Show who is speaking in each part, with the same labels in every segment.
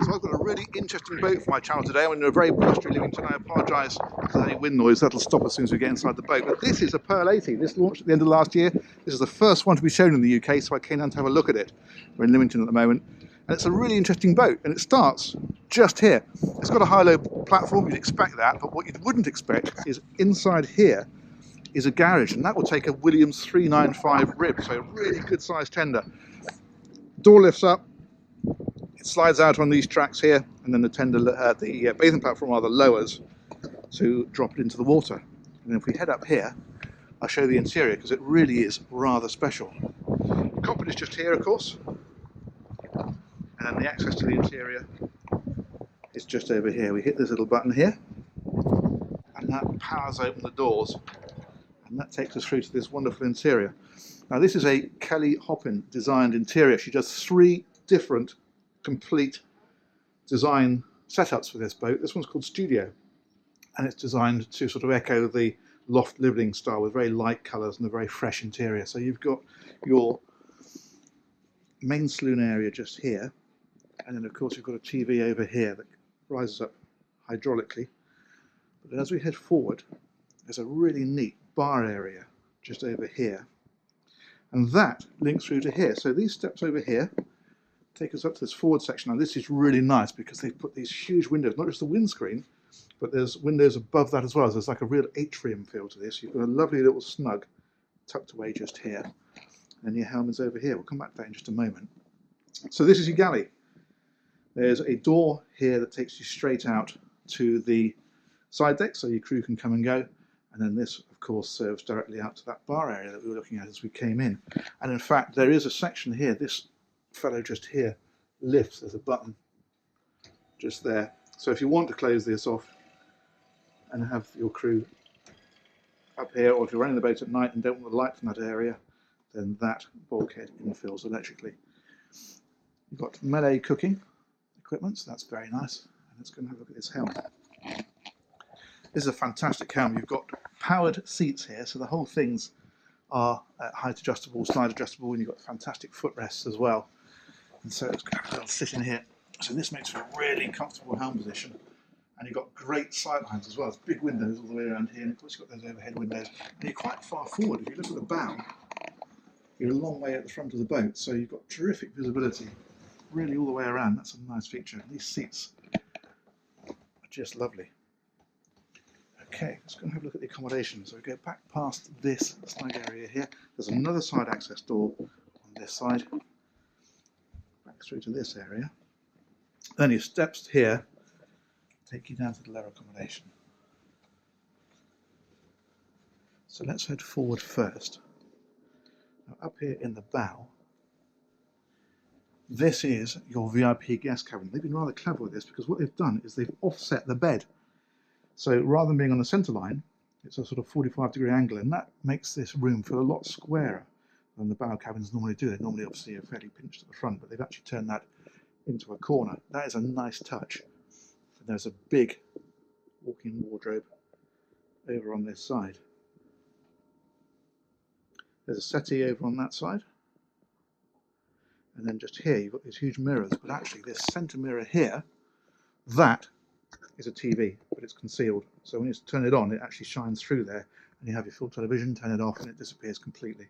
Speaker 1: So I've got a really interesting boat for my channel today. I'm in a very blustery Lymington. I apologise if there's any wind noise. That'll stop as soon as we get inside the boat. But this is a Pearl 80. This launched at the end of last year. This is the first one to be shown in the UK, so I came down to have a look at it. We're in Lymington at the moment. And it's a really interesting boat, and it starts just here. It's got a high-low platform, you'd expect that, but what you wouldn't expect is inside here is a garage, and that will take a Williams 395 rib, so a really good sized tender. Door lifts up, it slides out on these tracks here, and then the tender, the bathing platform rather lowers to drop it into the water. And if we head up here, I'll show the interior because it really is rather special. The cockpit is just here, of course, and then the access to the interior is just over here. We hit this little button here, and that powers open the doors, and that takes us through to this wonderful interior. Now this is a Kelly Hoppin designed interior. She does 3 different complete design setups for this boat. This one's called Studio, and it's designed to sort of echo the loft living style with very light colours and a very fresh interior. So you've got your main saloon area just here, and then of course you've got a TV over here that rises up hydraulically. But then as we head forward, there's a really neat bar area just over here, and that links through to here. So these steps over here take us up to this forward section. Now this is really nice because they've put these huge windows, not just the windscreen, but there's windows above that as well. So there's like a real atrium feel to this. You've got a lovely little snug tucked away just here, and your helm is over here. We'll come back to that in just a moment. So this is your galley. There's a door here that takes you straight out to the side deck so your crew can come and go, and then this of course serves directly out to that bar area that we were looking at as we came in. And in fact there is a section here, this fellow just here lifts, there's a button just there, so if you want to close this off and have your crew up here, or if you're running the boat at night and don't want the light from that area, then that bulkhead infills electrically. You've got melee cooking equipment, so that's very nice. And let's go and have a look at this helm. This is a fantastic helm. You've got powered seats here, so the whole things are height adjustable, slide adjustable, and you've got fantastic footrests as well. And so it's going to have a little sit in here. So this makes for a really comfortable helm position. And you've got great sight lines as well. There's big windows all the way around here, and of course you've got those overhead windows. And you're quite far forward. If you look at the bow, you're a long way at the front of the boat, so you've got terrific visibility really all the way around. That's a nice feature. These seats are just lovely. Okay, let's go and have a look at the accommodation. So we go back past this snug area here. There's another side access door on this side, back through to this area. Then your steps here take you down to the lower accommodation. So let's head forward first. Now up here in the bow, this is your VIP guest cabin. They've been rather clever with this because what they've done is they've offset the bed. So rather than being on the centre line, it's a sort of 45-degree angle, and that makes this room feel a lot squarer than the bow cabins normally do. They normally obviously are fairly pinched at the front, but they've actually turned that into a corner. That is a nice touch. And there's a big walk-in wardrobe over on this side. There's a settee over on that side. And then just here, you've got these huge mirrors, but actually this centre mirror here, that is a TV, but it's concealed. So when you turn it on, it actually shines through there, and you have your full television, turn it off, and it disappears completely.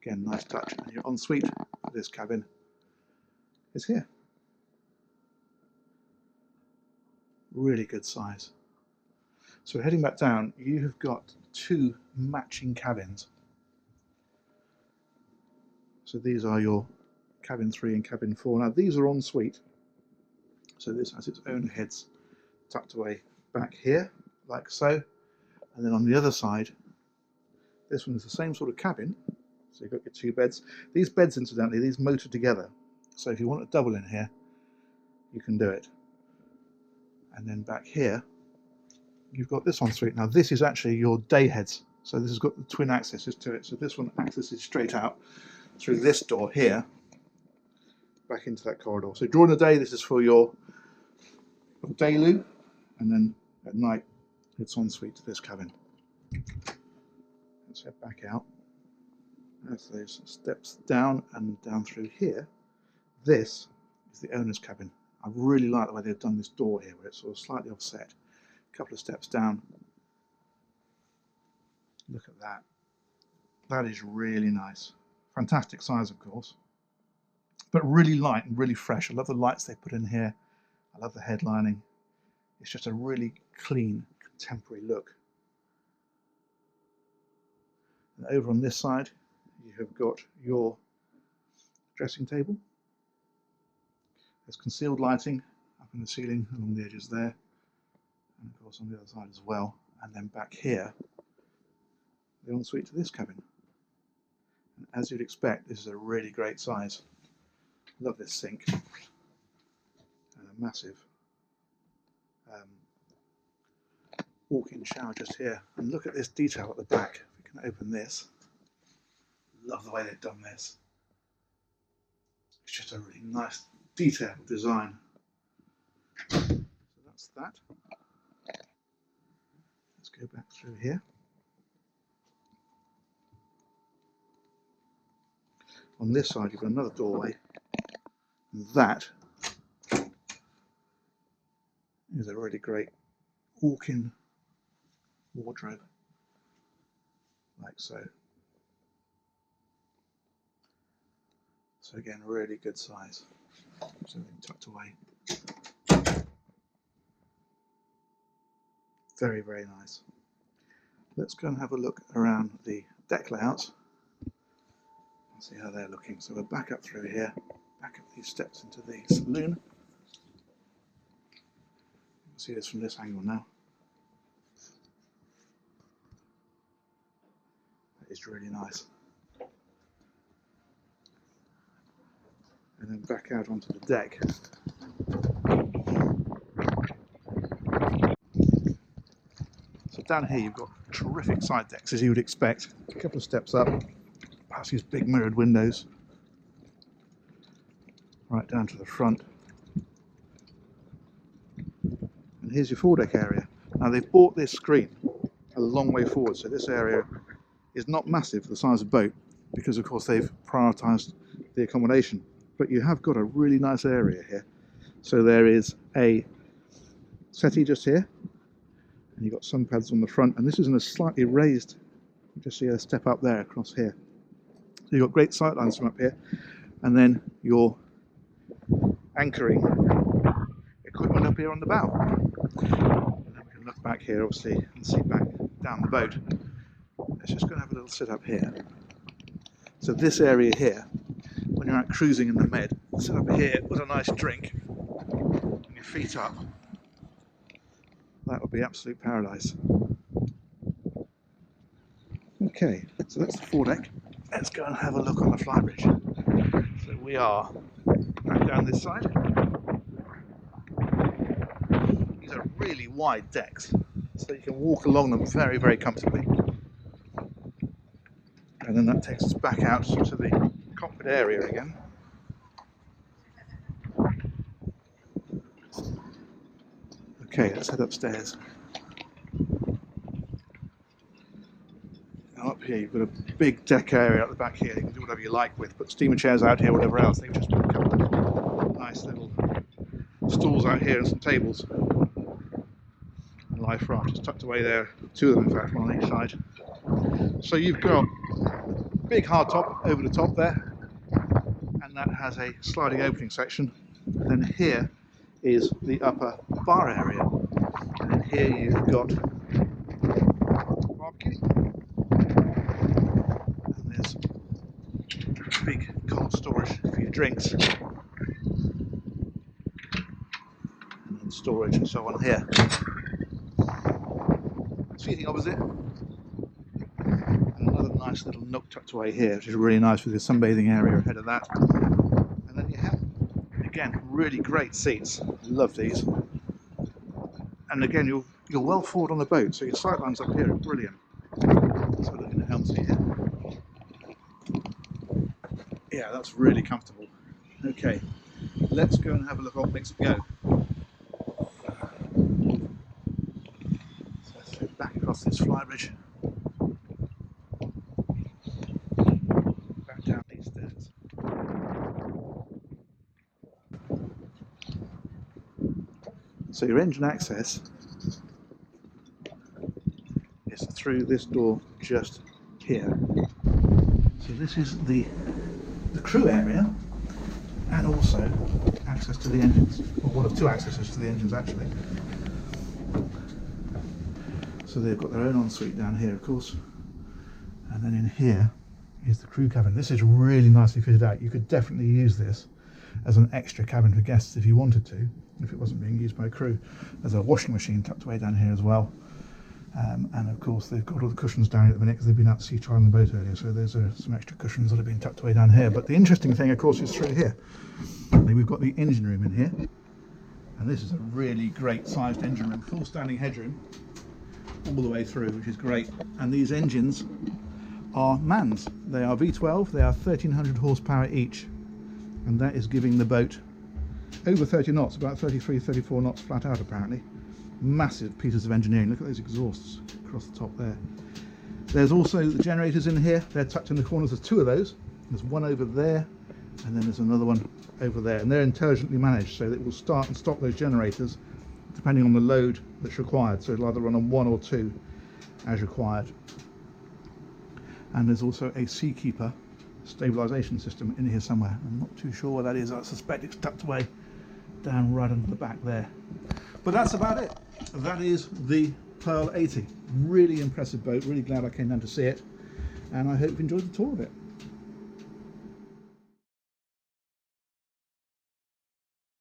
Speaker 1: Again, nice touch. And your ensuite for this cabin is here. Really good size. So heading back down, you have got 2 matching cabins. So these are your cabin 3 and cabin 4. Now these are en suite, so this has its own heads tucked away back here, like so. And then on the other side, this one is the same sort of cabin. So you've got your 2 beds. These beds, incidentally, these motor together. So if you want a double in here, you can do it. And then back here, you've got this en suite. Now this is actually your day heads. So this has got the twin accesses to it. So this one accesses straight out through this door here, back into that corridor. So during the day, this is for your day loo, and then at night, it's en suite to this cabin. Let's head back out. As those steps down and down through here, this is the owner's cabin. I really like the way they've done this door here, where it's sort of slightly offset. A couple of steps down. Look at that. That is really nice. Fantastic size, of course, but really light and really fresh. I love the lights they put in here. I love the headlining. It's just a really clean, contemporary look. And over on this side, you have got your dressing table. There's concealed lighting up in the ceiling along the edges there, and of course on the other side as well. And then back here, the ensuite to this cabin. And as you'd expect, this is a really great size. Love this sink, and a massive walk-in shower just here. And look at this detail at the back. If we can open this, love the way they've done this. It's just a really nice detailed design. So that's that. Let's go back through here. On this side you've got another doorway. And that is a really great walk-in wardrobe, like so. So again, really good size. So everything tucked away. Very, very nice. Let's go and have a look around the deck layouts and see how they're looking. So we're back up through here, back up these steps into the saloon. You can see this from this angle now. That is really nice. And then back out onto the deck. So down here you've got terrific side decks, as you would expect. A couple of steps up, past these big mirrored windows, right down to the front. And here's your foredeck area. Now they've brought this screen a long way forward, so this area is not massive for the size of boat, because of course they've prioritised the accommodation. But you have got a really nice area here. So there is a settee just here, and you've got sun pads on the front, and this is in a slightly raised, you just see a step up there across here. So you've got great sight lines from up here, and then your anchoring equipment up here on the bow. And then we can look back here obviously and see back down the boat. Let's just go and have a little sit up here. So this area here, when you're out cruising in the Med, sit up here with a nice drink and your feet up, that would be absolute paradise. Okay, so that's the foredeck. Let's go and have a look on the Flybridge. So we are back down this side. These are really wide decks, so you can walk along them very, very comfortably. And then that takes us back out to the cockpit area again. Okay, let's head upstairs. Now up here you've got a big deck area at the back here. You can do whatever you like with. Put steamer chairs out here, whatever else. They've just put a couple of nice little stools out here and some tables. And life raft just tucked away there. Two of them, in fact, one on each side. So you've got a big hard top over the top there, and that has a sliding opening section. And then here is the upper bar area, and then here you've got barbecue, and there's big cold storage for your drinks, and then storage and so on here. Seating opposite, and another nice little nook tucked away here, which is really nice with the sunbathing area ahead of that. And then you have, again, really great seats. Love these. And again, you're well forward on the boat, so your sight lines up here are brilliant. So looking at helm seat here. Yeah, that's really comfortable. Okay, let's go and have a look at what makes it go. So let's head back across this Flybridge. Back down these stairs. So your engine access is through this door just here. So this is the crew area, and also access to the engines, or one of two accesses to the engines actually. So they've got their own ensuite down here, of course, and then in here is the crew cabin. This is really nicely fitted out. You could definitely use this as an extra cabin for guests if you wanted to, if it wasn't being used by crew. There's a washing machine tucked away down here as well, and of course they've got all the cushions down at the minute because they've been out to sea trial on the boat earlier, so there's some extra cushions that have been tucked away down here. But the interesting thing, of course, is through here. We've got the engine room in here, and this is a really great sized engine room, full standing headroom all the way through, which is great. And these engines are MANs. They are V12, they are 1300 horsepower each, and that is giving the boat over 30 knots, about 33, 34 knots flat out apparently. Massive pieces of engineering. Look at those exhausts across the top there. There's also the generators in here. They're tucked in the corners. There's two of those. There's one over there, and then there's another one over there, and they're intelligently managed so that it will start and stop those generators depending on the load that's required. So it'll either run on one or two as required. And there's also a Seakeeper stabilisation system in here somewhere. I'm not too sure where that is. I suspect it's tucked away down right under the back there. But that's about it. That is the Pearl 80. Really impressive boat. Really glad I came down to see it, and I hope you enjoyed the tour of it.